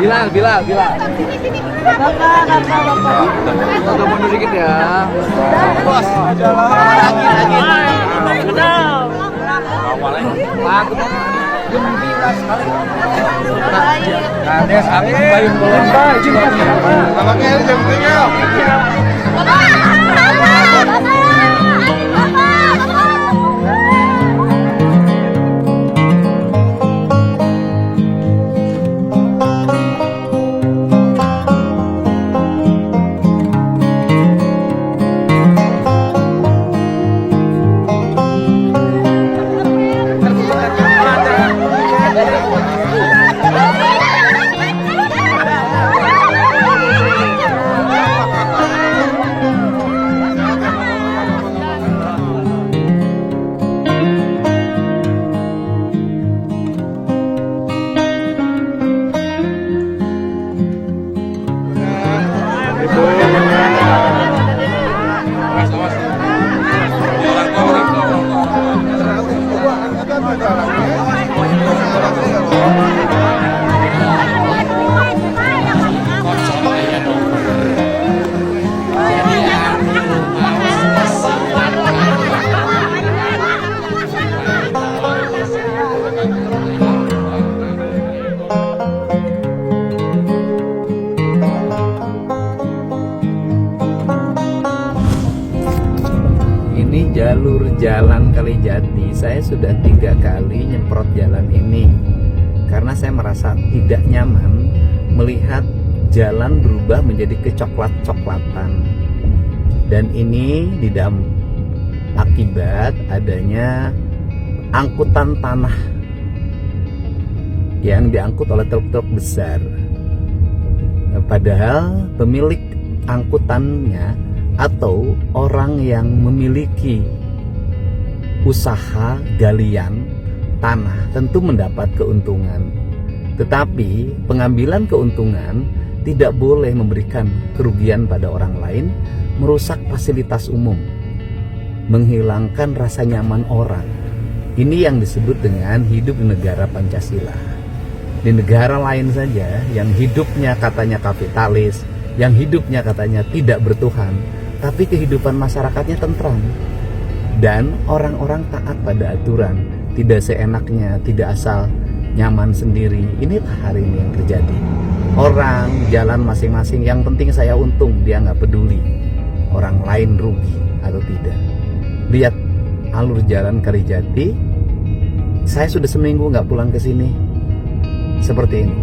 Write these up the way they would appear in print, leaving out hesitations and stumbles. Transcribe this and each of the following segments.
Bilal. Bapak. Agak mundur dikit ya. Bos. Gembira sekali. Kades aku payung belum baju. Anaknya jemputnya. Jalur jalan Kalijati, saya sudah 3 kali nyemprot jalan ini karena saya merasa tidak nyaman melihat jalan berubah menjadi kecoklat-coklatan, dan ini akibat adanya angkutan tanah yang diangkut oleh truk-truk besar, padahal pemilik angkutannya atau orang yang memiliki usaha galian tanah tentu mendapat keuntungan, tetapi pengambilan keuntungan tidak boleh memberikan kerugian pada orang lain, merusak fasilitas umum, menghilangkan rasa nyaman orang. Ini yang disebut dengan hidup di negara Pancasila. Di negara lain saja yang hidupnya katanya kapitalis, yang hidupnya katanya tidak bertuhan, tapi kehidupan masyarakatnya tentram dan orang-orang taat pada aturan, tidak seenaknya, tidak asal nyaman sendiri. Inilah hari ini yang terjadi. Orang jalan masing-masing, yang penting saya untung, dia nggak peduli orang lain rugi atau tidak. Lihat alur jalan Kalijati, saya sudah seminggu nggak pulang ke sini seperti ini.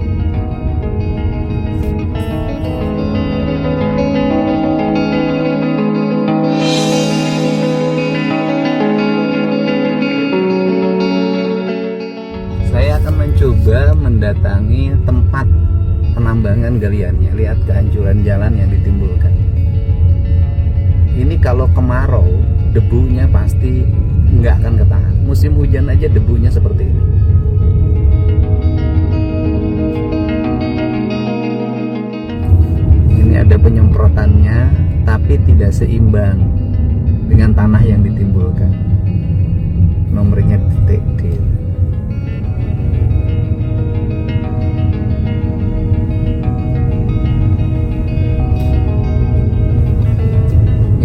Coba mendatangi tempat penambangan galiannya. Lihat kehancuran jalan yang ditimbulkan. Ini kalau kemarau, debunya pasti nggak akan ketahan. Musim hujan aja debunya seperti ini. Ini ada penyemprotannya, tapi tidak seimbang dengan tanah yang ditimbulkan. Nomornya titik D.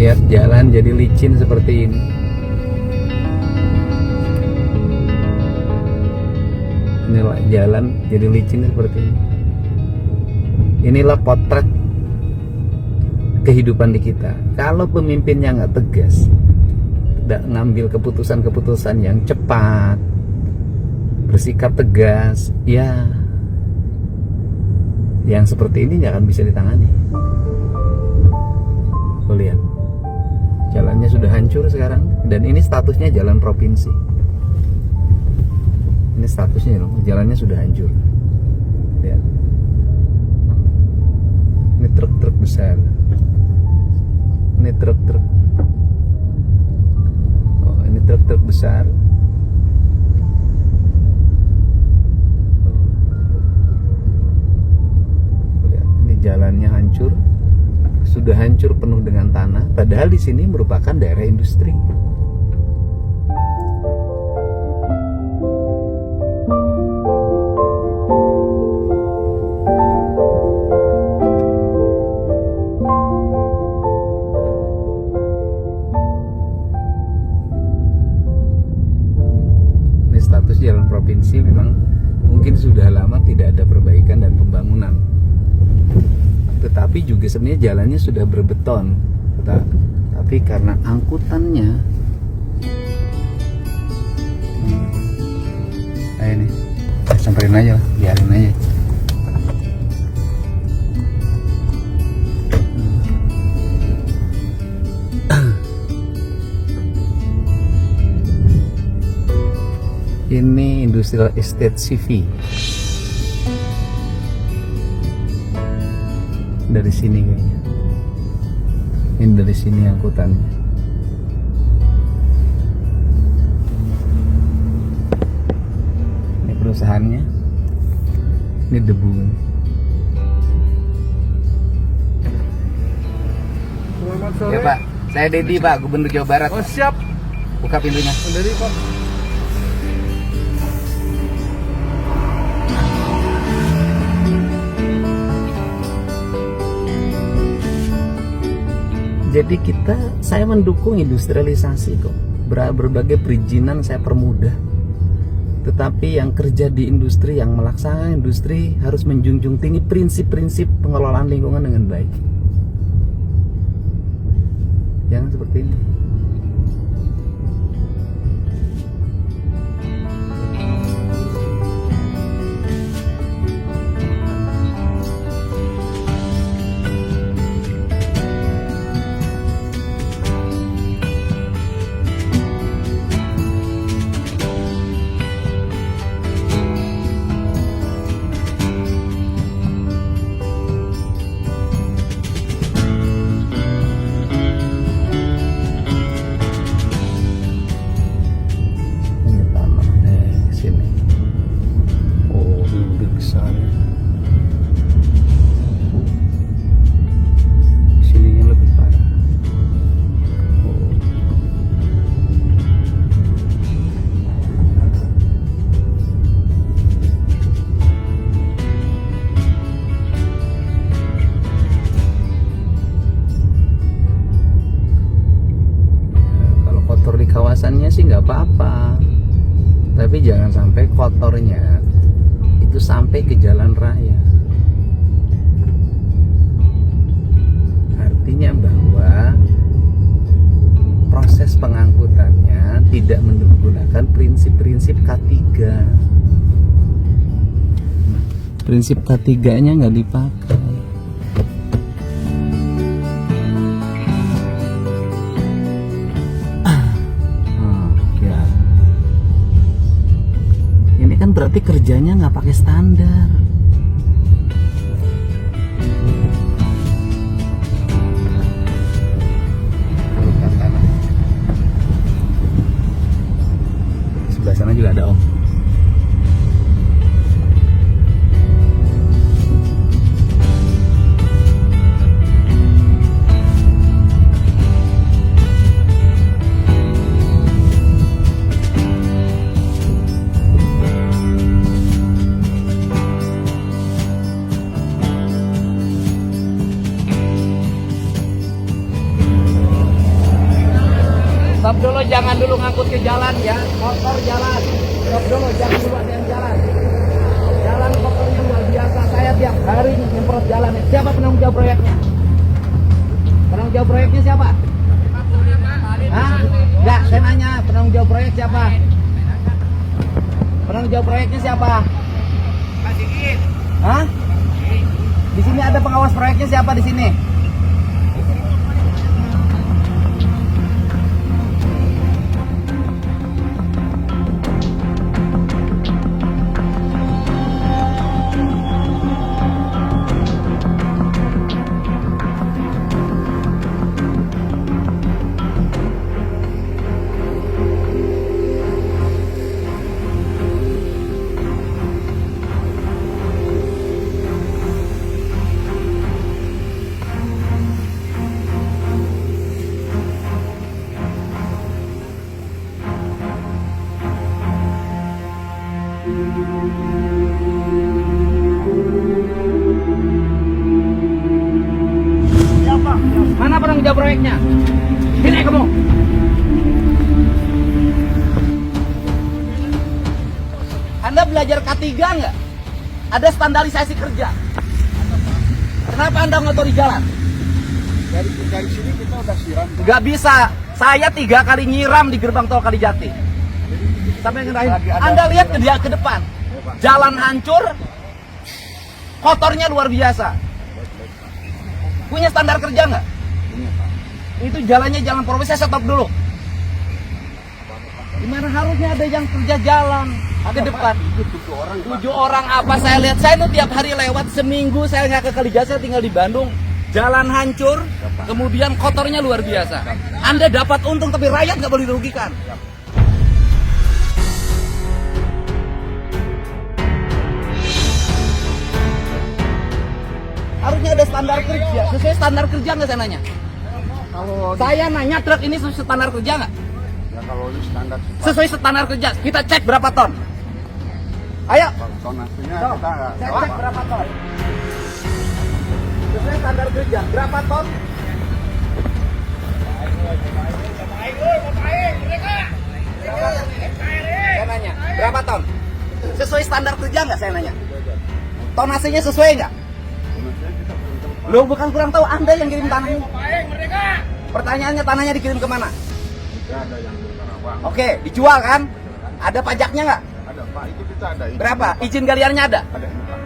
Lihat jalan jadi licin seperti ini. Inilah jalan jadi licin seperti ini. Inilah potret kehidupan di kita. Kalau pemimpinnya nggak tegas, tidak ngambil keputusan-keputusan yang cepat, bersikap tegas, ya yang seperti ini nggak akan bisa ditangani. Tuh lihat, jalannya sudah hancur sekarang, dan ini statusnya jalan provinsi. Ini statusnya loh, jalannya sudah hancur. Lihat, ini truk-truk besar, ini truk-truk, oh ini truk-truk besar. Lihat, ini jalannya hancur. Sudah hancur penuh dengan tanah, padahal di sini merupakan daerah industri. Tetapi juga sebenarnya jalannya sudah berbeton. Tapi karena angkutannya ini samperin aja lah, biarin aja. Ini Industrial Estate CV. Dari sini kayaknya. Ini dari sini angkutannya. Ini perusahaannya. Ini debu. Selamat sore. Ya Pak, saya Dedi Pak, Gubernur Jawa Barat. Oh siap. Buka pintunya. Dari Pak. Jadi saya mendukung industrialisasi kok. Berbagai perizinan saya permudah. Tetapi yang kerja di industri, yang melaksanakan industri harus menjunjung tinggi prinsip-prinsip pengelolaan lingkungan dengan baik. Jangan seperti ini. Kawasannya sih nggak apa-apa, tapi jangan sampai kotornya itu sampai ke jalan raya. Artinya bahwa proses pengangkutannya tidak menggunakan prinsip-prinsip K3. Prinsip K3-nya nggak dipakai. Berarti kerjanya nggak pakai standar. Sebelah sana juga ada Om. Stop dulu, jangan dulu ngangkut ke jalan ya. Kotor jalan. Stop dulu, jangan dulu ada yang jalan. Jalan kotornya luar biasa. Saya tiap hari nyemprot jalan. Siapa penanggung jawab proyeknya? Penanggung jawab proyeknya siapa? Hah? Enggak, saya nanya. Penanggung jawab proyek siapa? Penanggung jawab proyeknya siapa? Hah? Di sini ada pengawas proyeknya siapa di sini? Mana penanggung jawab proyeknya? Sini kamu. Anda belajar K3 nggak? Ada standarisasi kerja. Kenapa Anda ngotori jalan? Dari sini kita udah siram. Nggak bisa. Saya 3 kali nyiram di gerbang tol Kalijati. Sampai ngerahin. Anda lihat ke dia ke depan. Jalan hancur, kotornya luar biasa. Punya standar kerja nggak? Itu jalannya jalan profesi, saya stop dulu. Gimana harusnya ada yang kerja jalan ke depan? 7 orang apa saya lihat? Saya itu tiap hari lewat, seminggu saya nggak ke Kalijati, saya tinggal di Bandung. Jalan hancur, kemudian kotornya luar biasa. Anda dapat untung tapi rakyat nggak boleh dirugikan. Harusnya ada standar kerja. Sesuai standar kerja nggak saya nanya? Kalau Saya nanya truk ini sesuai standar kerja nggak? ya kalau ini standar Sesuai standar kerja. Kita cek berapa ton. Ayo. tonasinya Ton. kita nggak Saya tahu, cek Pak. berapa ton. Sesuai standar kerja. Berapa ton? Saya nanya. Berapa ton? Sesuai standar kerja nggak saya nanya? Tonasinya sesuai nggak? Tonasinya kita belum tahu, Pak. Lo bukan kurang tahu, Anda yang kirim tanahnya. Pertanyaannya tanahnya dikirim kemana? Kita ada yang di Karawang. Oke, dijual kan? Ada pajaknya nggak? Ada Pak, itu kita ada. izin. Berapa? Izin galiannya ada? Ada ini Pak.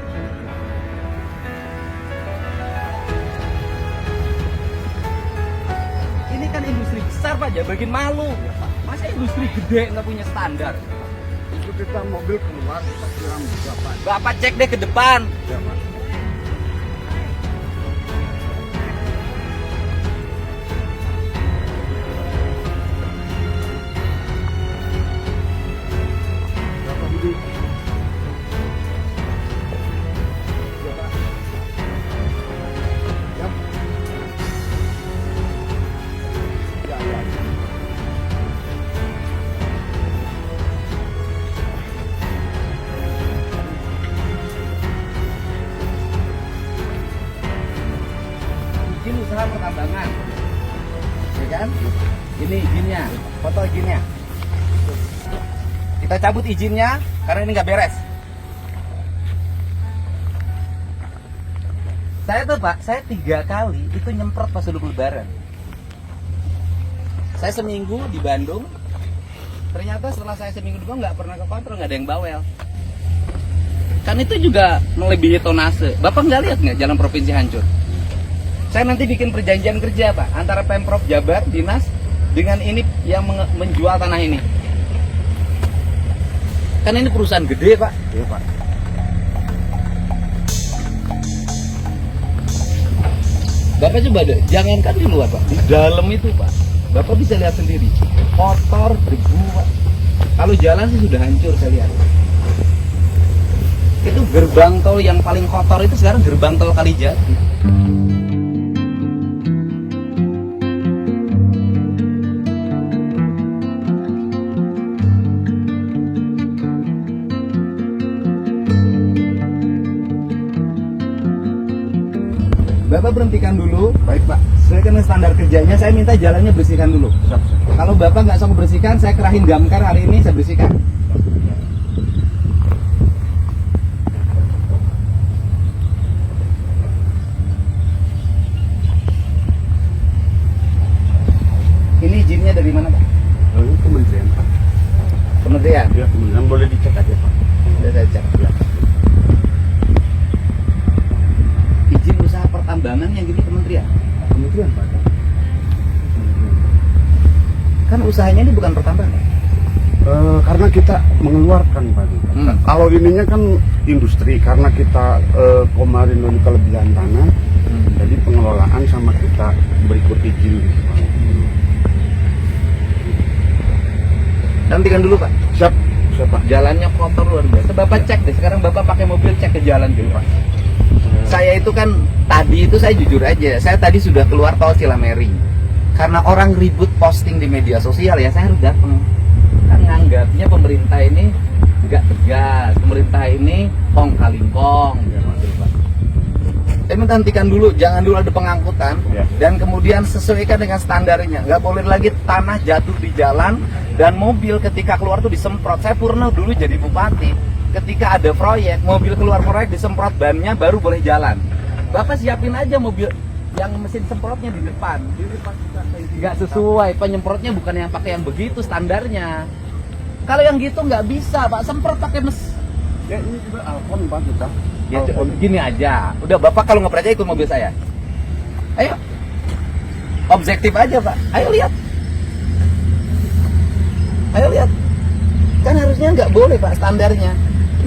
Ini kan industri besar Pak, jangan bikin malu. Masa industri gede nggak punya standar? Itu kita mobil keluar, kita siram juga Pak. Bapak cek deh ke depan. Ya Pak. Berapa Budi? Ya Pak. Ya. Ya, ya. Izin usaha pertambangan. Ya kan? Ini izinnya, foto izinnya. Kita cabut izinnya karena ini nggak beres. Saya tuh Pak, saya 3 kali itu nyemprot pas dulu lebaran. Saya seminggu di Bandung, ternyata setelah saya seminggu di Bandung nggak pernah ke kontrol, nggak ada yang bawel. Kan itu juga melebihi tonase. Bapak nggak lihat nggak jalan provinsi hancur? Saya nanti bikin perjanjian kerja Pak antara Pemprov Jabar, dinas dengan ini yang menjual tanah ini. Kan ini perusahaan gede Pak. Iya Pak. Bapak coba deh, jangankan di luar Pak, di dalam itu Pak, Bapak bisa lihat sendiri, kotor, debu Pak. Kalau jalan sih sudah hancur saya lihat. Itu gerbang tol yang paling kotor itu sekarang gerbang tol Kalijati. Bapak berhentikan dulu. Baik Pak. Saya kena standar kerjanya, saya minta jalannya bersihkan dulu. Siap, siap. Kalau Bapak nggak sanggup bersihkan, saya kerahin damkar hari ini, saya bersihkan. Ini izinnya dari mana Pak? Oh, ini kementerian Pak. Kementerian? Ya kementerian, boleh dicek aja Pak. Sudah saya cek. Ya. Izin usaha pertambangan yang gini kementerian? Kementerian Pak. Kan usahanya ini bukan pertambangan. Karena kita mengeluarkan Pak. Kalau ininya kan industri, karena kita kemarin ini kelebihan tanah, jadi pengelolaan sama kita berikut izin gitu Pak. Nantikan dulu Pak. Siap, siap Pak. Jalannya kotor luar biasa. Bapak cek deh. Sekarang Bapak pakai mobil cek ke jalan dulu Pak. Saya itu kan tadi itu saya jujur aja. Saya tadi sudah keluar tol Cilameri. Karena orang ribut posting di media sosial ya saya harus datang. Kan nganggapnya pemerintah ini nggak tegas. Pemerintah ini kong kali kong. Saya minta hentikan dulu, jangan dulu ada pengangkutan Ya. dan kemudian sesuaikan dengan standarnya. Nggak boleh lagi tanah jatuh di jalan dan mobil ketika keluar tuh disemprot. Saya pernah dulu jadi bupati, ketika ada proyek, mobil keluar proyek disemprot bannya baru boleh jalan. Bapak siapin aja mobil yang mesin semprotnya di depan. Nggak sesuai, penyemprotnya bukan yang pakai yang begitu standarnya. Kalau yang gitu nggak bisa, Pak. Semprot pakai Ya ini juga Alphon Pak kita. Ya, Alphon. gini aja. Udah Bapak kalau nggak percaya ikut mobil saya. Ayo. Objektif aja, Pak. Ayo lihat. Ayo lihat. Kan harusnya nggak boleh, Pak, standarnya.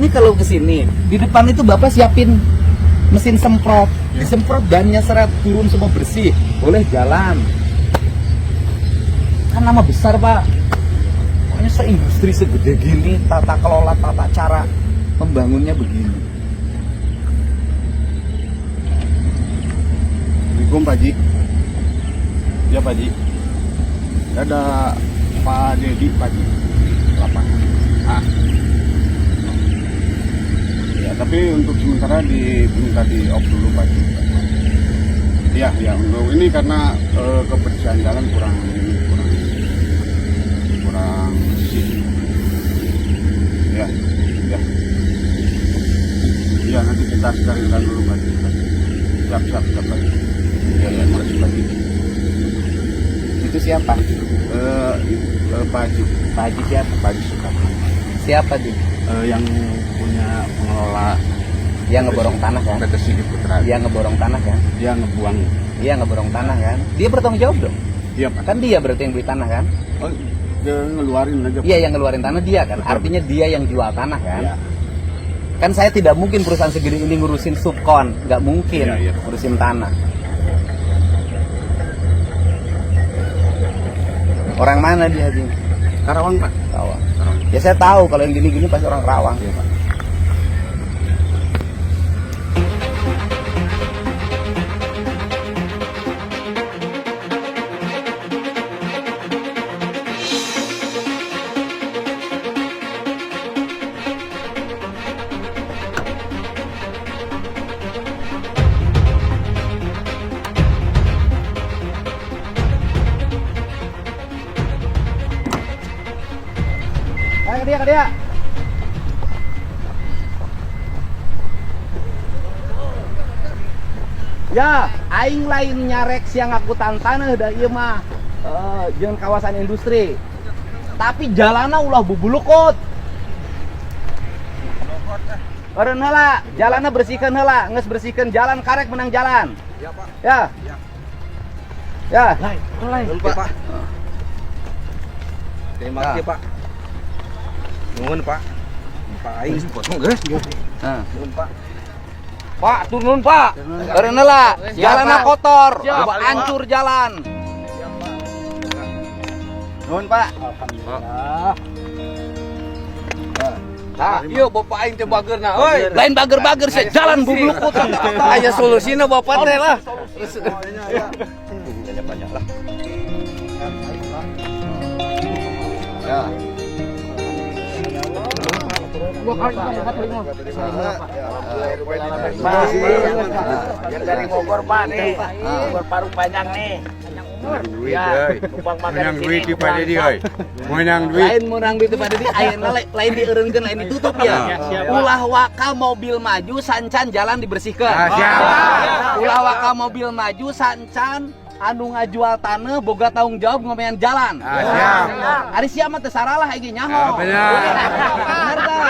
Ini kalau ke sini, di depan itu Bapak siapin mesin semprot. Disemprot bannya seret turun semua bersih. Boleh jalan. Kan nama besar, Pak. Pokoknya seindustri segede gini, tata kelola, tata cara membangunnya begini. Assalamualaikum Pak Ji. Ya Pak Ji. Ada Pak Dedi Pak Ji. Lapangan. Ya tapi untuk sementara diminta di off dulu Pak Ji. Ya untuk ini karena kebersihan jalan kurang bersih. Ya. Ya nanti kita sterilkan dulu Pak Ji. Siap Pak Ji. Ya makasih Pak Ji. Itu siapa? Pak Haji. Pak Haji siapa? Pak Haji Sukarno. Siapa dia? Yang punya pengelola Dia ngeborong tanah kan? PT Sigit Putra. Dia ngeborong tanah kan? Dia ngebuang. Dia ngeborong tanah kan? Dia bertanggung jawab dong? Iya Pak. Kan dia berarti yang beli tanah kan? Oh, dia ngeluarin aja. Pak. Iya, yang ngeluarin tanah dia kan? Artinya dia yang jual tanah kan? Iya. Kan saya tidak mungkin perusahaan segede ini ngurusin subkon, nggak mungkin Iya. ngurusin tanah. Orang mana dia Haji? Karawang Pak. Karawang. Ya saya tahu kalau yang gini-gini pasti orang Karawang. Iya Pak. Ayo ke dia. Ya, aing lain nyarek siang angkutan tanah dah ieu mah. Jeung kawasan industri. Tapi jalanna ulah bubulukut. Eureun heula, jalanna bersihkeun heula, geus bersihkeun jalan karek menang jalan. Iya Pak. Ya. Ya. Nuhun Pak. Terima kasih Pak. Nuhun Pak. Pak aing potong geus. Nah. Nuhun Pak. Pak, turun Pak. Eureun heula, jalanna kotor, hancur jalan. Nuhun Pak. Alhamdulillah. Tah, Iya bapak aing teh bageurna euy. lain bager-bager sih, jalan bublukut. Aya solusina bapak teh lah. Banyak lah. Ya. Yang dari Bogor Pak nih. Bogor Parung Panjang nih. Duit Ya, euy. numpang makan Menang di duit sini, di numpang. Pak Dedi euy. Menang duit. Lain menang duit pada di ayeuna lain dieureunkeun lain ditutup ya. Ulah waka mobil maju sancan jalan dibersihkeun. Siap. Ulah waka mobil maju sancan anu ngajual tanah boga tanggung jawab ngomean jalan. Siap. Ari sia mah teu saralah aing nyaho. Benar. Benar tak?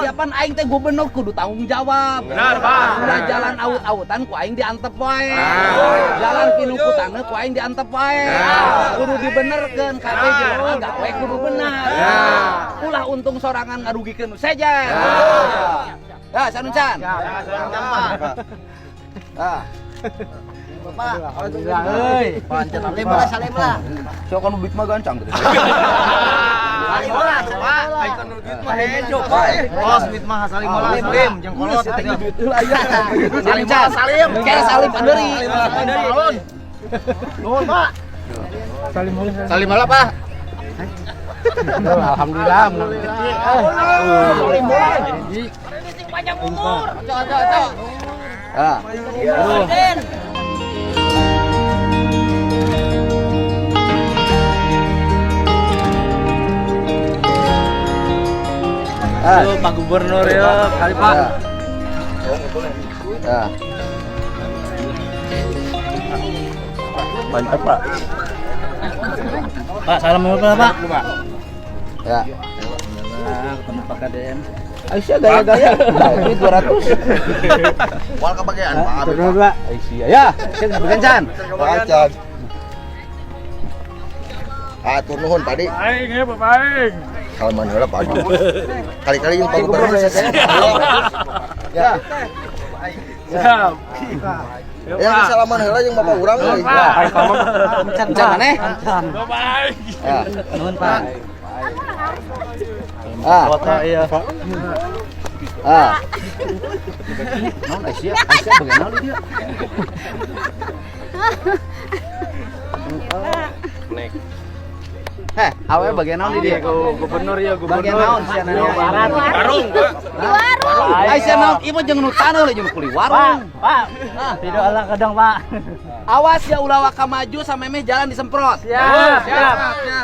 Siapan aing teh gubernur kudu tanggung jawab. Benar, Pak. Udah jalan aut-autan ku aing diantep wae. Jalan pinuku taneuh ku aing diantep wae. Kudu dibenerkeun kabeh jelema gak wae kudu benar. Ulah untung sorangan ngarugikeun nu sejen. Ya, sanuncan. Ah. Bapak, alhamdulillah euy. Pancen salim lah. Sok anu duit mah gancang gitu. Salim lah, Pak. Aing kan duit mah hejo, Pak. Oh, duit mah salim lah, salim jeung kolot teh. Salim salim. Kayak salim panderi. Nuhun, Pak. Salim lah, Pak. Alhamdulillah. Salim boleh. Panjang umur. Cok. Ah. Aduh. Pak Gubernur ya, kali Pak. Ya. Mantap, Pak. Pak, salam dulu Pak. Ya. Ketemu Pak KDM. Aisyah gaya-gaya. Ini 200. Wal kebagian, Pak. Pak. Aisyah. Ya, cek bekencan. Acan. Atur nuhun, Pak. Aing ya, Pak Aing. Salaman heula, Pak. Kali-kali yang Pak Gubernur ya, Teh. Ya. Siap. Yang salaman heula jeung Bapak urang euy. Encan maneh? Pak Aing. Ya. Nuhun, Pak. Ah. Iya. Ah. Non Aisyah bagaimana dia? Awe bagian naon di dia? Gubernur ya, Bagian naon sia nanya? Warung, Pak. Aisyah naon ieu mah jeung nu taneuh le jeung nu kuli warung. Pak. Tidak ala kadang, Pak. Awas ya ulah waka maju samemeh jalan disemprot. Siap.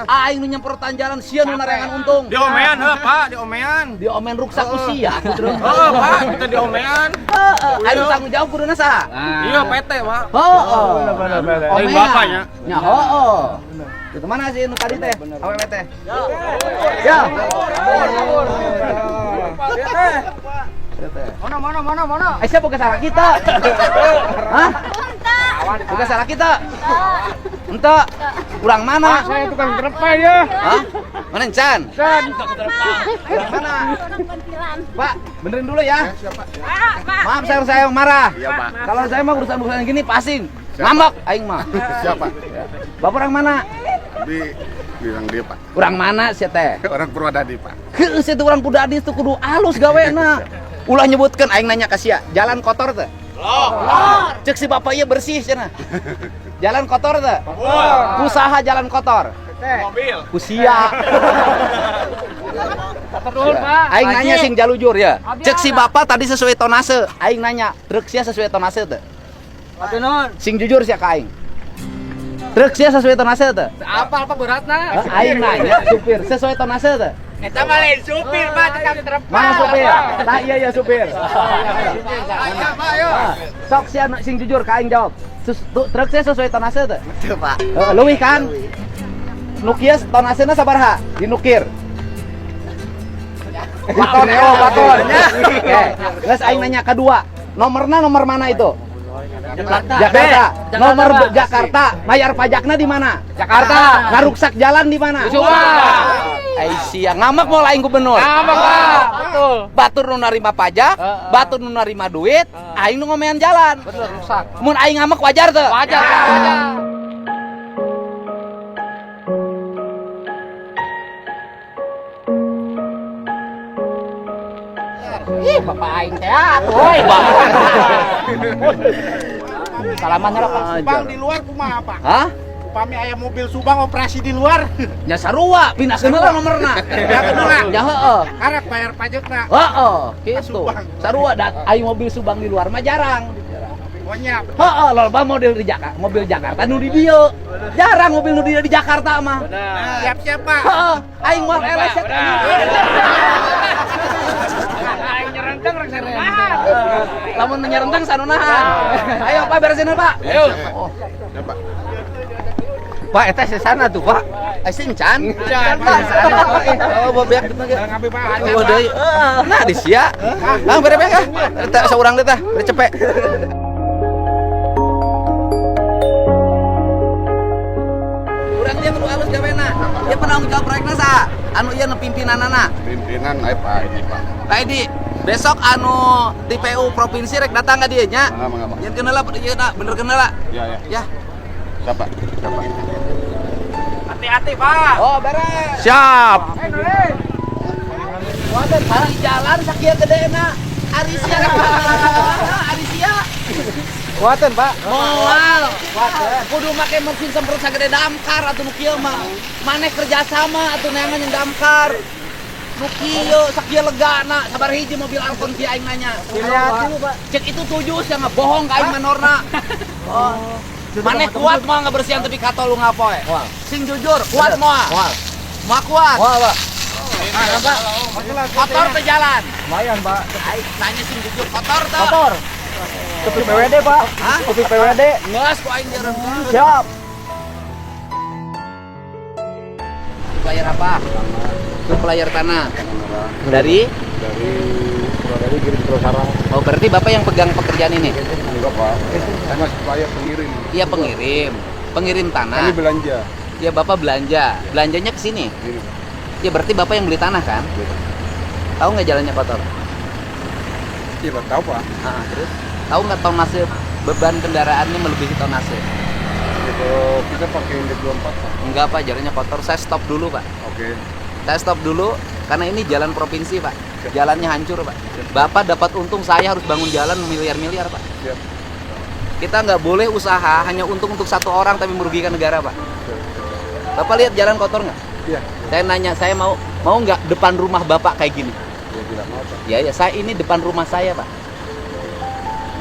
Aing nu nyemprotan jalan sia nu narengan untung. Diomean heuh, Pak, diomean. Diomen ruksak usia. Heeh, Pak, kita diomean. Anu tanggung jawab kuduna saha? Iya, PT, Pak. Heuh. Lain bapaknya. Nya heuh. Itu mana sih nu tadi teh? Awewe teh. Ya. Mana? Aisyah bukan salah kita. Hah? Bukan salah kita. Ente, urang mana? Saya tukang terpai ya. Hah? Mana Encan? Urang mana? Pak, benerin dulu ya. Maaf saya yang marah. Iya, Pak. Kalau saya mah urusan-urusan gini pasing. Ngambek aing mah. Siapa? Bapak orang mana? Bilang dia, Pak. Urang mana sih teh? Orang Purwadadi, Pak. Heuh, situ urang Purwadadi tuh kudu alus gawena. Ulah nyebutkeun aing nanya ka sia, jalan kotor teh? Lor. Cek si bapak ieu bersih cenah. Jalan kotor teh? Usaha jalan kotor. Mobil. Kusia. Betul, Pak. Aing nanya sing jalujur ya. Cek si bapak tadi sesuai tonase. Aing nanya, truk sia sesuai tonase teh? Aduh, Sing jujur sia ka aing. Truk sia sesuai tonase teh? apa beratna? Aing nanya supir sesuai tonase teh? Eta mah lain supir, Pak, tekan terpa. Mana supir? Nah iya supir. Sok sia sing jujur ka aing jawab. Truk sia sesuai tonase teh? Betul, Pak. Leuwih kan? Nukies tonasena sabaraha? Dinukir. Baton. Oke. Geus aing nanya kedua. Nomor mana itu? Jakarta. Nomor Jakarta. Bayar pajakna di mana? Jakarta. Ngaruksak jalan di mana? Aisyah ngamak mau lain gubernur. Ngamak, Pak. Betul. Batur nu narima pajak, batur nu narima duit, aing nu ngomean jalan. Betul, rusak. Mun aing ngamak wajar teu? Wajar. Ih, bapak aing teh atuh. Salaman lah, Pak. Subang di luar kumaha, Pak? Hah? Upami aya mobil Subang operasi di luar. Nya sarua, pindahkeun heula nomorna. Pindahkeun heula. Ya heueuh. Karek bayar pajakna. Heeh, gitu. Subang. Sarua aya mobil Subang di luar mah jarang. Pokoknya Heeh, loba model di Jakarta, mobil Jakarta nu di dieu. Jarang mobil nu di Jakarta mah. siap-siap, Pak. Heeh, aing moal eles. Aing nyerenteng rek serenteng. Lamun nyerenteng sanunahan. Ayo Pak beresin Pak. Ayo. Oh. Pak eta sana tuh, Pak. Sing Can. Pak. Oh, bobeak kita ge. Ngabe, Pak. Oh, deui. Nah, di sia. Lang berebek ah. Eta saurang teh tah, bere cepek. Urang dia kudu alus gawena. Dia penanggung jawab proyekna saha? Anu ieu nu pimpinanana. Pimpinan Pak ini, Pak. Pak Edi, besok anu TPU provinsi rek datang ka dieu nya. Mangga. Yen kenal lah, bener kenal lah. Ya. Ya. Siapa? Hati-hati, Pak. Oh, beres. Siap. Waduh, sekarang jalan sakia gedena. Arisia. Arisia. Kuatan, Pak. Moal. Kudu make mesin semprot sagede damkar atuh nu kieu mah. Maneh kerjasama atuh neangan yang damkar. Nu kieu sakia legana, sabar hiji mobil Alcon kieu aing nanya. Hati-hati, Pak. Cek itu 7 sia ngebohong ka aing manorna. Oh. Maneh kuat moal ngabersihan tepi katol lu ngapoe. Sing jujur, kuat moal. Moal kuat. Pak. Kotor teh jalan. Lumayan, Pak. Aing nanya sing jujur kotor teh. Kotor. Kopi PWD, Pak. Hah? Kopi PWD. Ngas kok aing jarang. Siap. Supplier apa? Supplier tanah. Dari? Dari Purwodadi kirim terus sarang. Oh, berarti Bapak yang pegang pekerjaan ini? Enggak Pak, saya masih supplier pengirim. Iya, pengirim. Pengirim tanah. Kami belanja. Ya, Bapak belanja. Belanjanya ke sini. Gini. Ya, berarti Bapak yang beli tanah kan? Tahu nggak jalannya kotor? Iya Pak, tahu Pak. Terus tahu nggak tonase beban kendaraannya melebihi tonase? Kalau kita pakai indeks 24 Pak. Enggak Pak, jalannya kotor. Saya stop dulu Pak. Oke. Saya stop dulu karena ini jalan provinsi Pak. Jalannya hancur Pak. Bapak dapat untung, saya harus bangun jalan miliar-miliar Pak. Siap. Kita nggak boleh usaha hanya untung untuk satu orang tapi merugikan negara Pak. Bapak lihat jalan kotor nggak? Iya. Saya nanya, saya mau nggak depan rumah Bapak kayak gini? Ya tidak mau Pak. Ya, saya ini depan rumah saya Pak.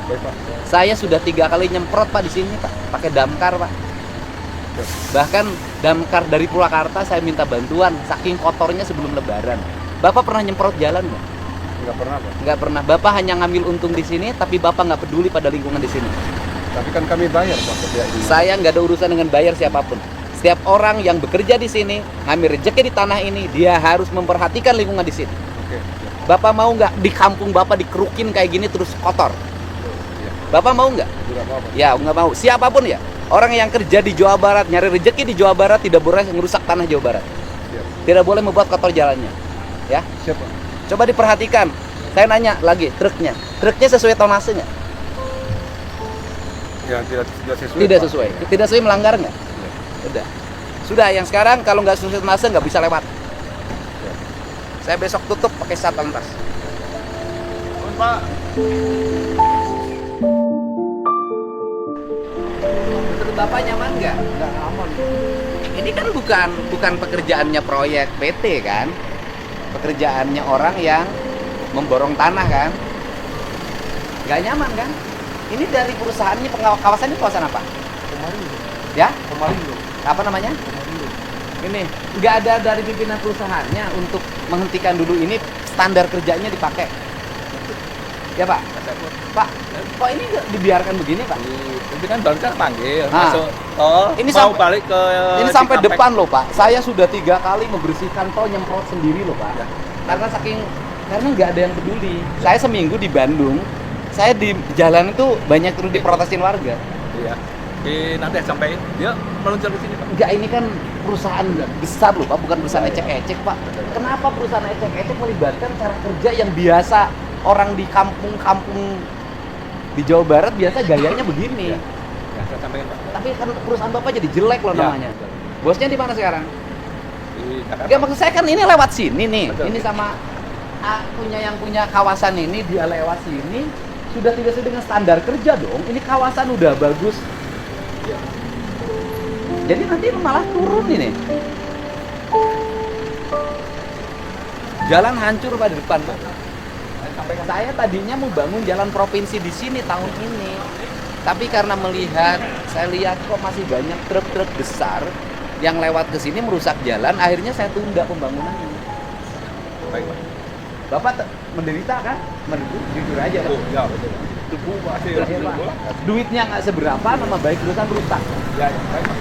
Baik Pak. Saya sudah 3 kali nyemprot Pak di sini Pak, pakai damkar Pak. Bahkan damkar dari Purwakarta saya minta bantuan, saking kotornya sebelum Lebaran. Bapak pernah nyemprot jalan nggak? Enggak pernah Pak. Nggak pernah. Bapak hanya ngambil untung di sini, tapi Bapak nggak peduli pada lingkungan di sini. Tapi kan kami bayar Pak kerja ini. Saya nggak ada urusan dengan bayar siapapun. Setiap orang yang bekerja di sini, ngambil rezeki di tanah ini, dia harus memperhatikan lingkungan di sini. Oke. Bapak mau nggak di kampung Bapak dikerukin kayak gini terus kotor? Iya. Bapak mau nggak? Tidak mau Pak. Ya, nggak mau. Siapapun ya. Orang yang kerja di Jawa Barat, nyari rezeki di Jawa Barat tidak boleh ngerusak tanah Jawa Barat. Siap. Tidak boleh membuat kotor jalannya. Ya, Siap Pak. coba diperhatikan. Saya nanya lagi, truknya sesuai tonase nggak? Ya tidak sesuai. Tidak Pak. sesuai. Tidak sesuai, melanggar nggak? Udah. Sudah, yang sekarang kalau nggak sesuai tonase nggak bisa lewat. Saya besok tutup pakai satlantas. Pak. Menurut Bapak nyaman nggak? Enggak aman. Ini kan bukan pekerjaannya proyek PT kan? Pekerjaannya orang yang memborong tanah kan? Nggak nyaman kan? Ini dari perusahaannya, kawasannya kawasan apa? Kemarin. Ya? Kemarin loh. Apa namanya? Ini nggak ada dari pimpinan perusahaannya untuk menghentikan dulu ini, standar kerjanya dipakai. Ya Pak? Pak, kok ini nggak dibiarkan begini Pak? Itu kan baru kan panggil Ah. masuk tol. Ini mau sampai- balik ke Ini sampai Cikampek. depan loh Pak. Saya sudah 3 kali membersihkan tol, nyemprot sendiri loh Pak. Karena nggak ada yang peduli. Saya seminggu di Bandung, saya di jalan itu banyak terus diprotesin warga. Iya. Nanti sampai dia meluncur ke sini Pak. Enggak, ini kan perusahaan besar loh Pak, bukan perusahaan ecek-ecek Pak. Kenapa perusahaan ecek-ecek melibatkan cara kerja yang biasa orang di kampung-kampung di Jawa Barat biasa gayanya begini. Ya, saya sampaikan Pak. Tapi kan perusahaan Bapak jadi jelek loh Ya, namanya. betul. Bosnya di mana sekarang? Di Jakarta. Enggak, maksud saya kan ini lewat sini nih. Betul. Ini sama yang punya kawasan ini, dia lewat sini sudah tidak sesuai dengan standar kerja dong. Ini kawasan udah bagus. Jadi nanti malah turun ini. Jalan hancur Pak di depan Pak. Saya tadinya mau bangun jalan provinsi di sini tahun ini. Tapi karena saya lihat kok masih banyak truk-truk besar yang lewat ke sini merusak jalan, akhirnya saya tunda pembangunannya. Baik Pak. Bapak menderita kan? Menderita, jujur aja Pak. Ya, betul. Tubuh masih Duitnya nggak seberapa, nama baik perusahaan rusak. Ya, baik Pak.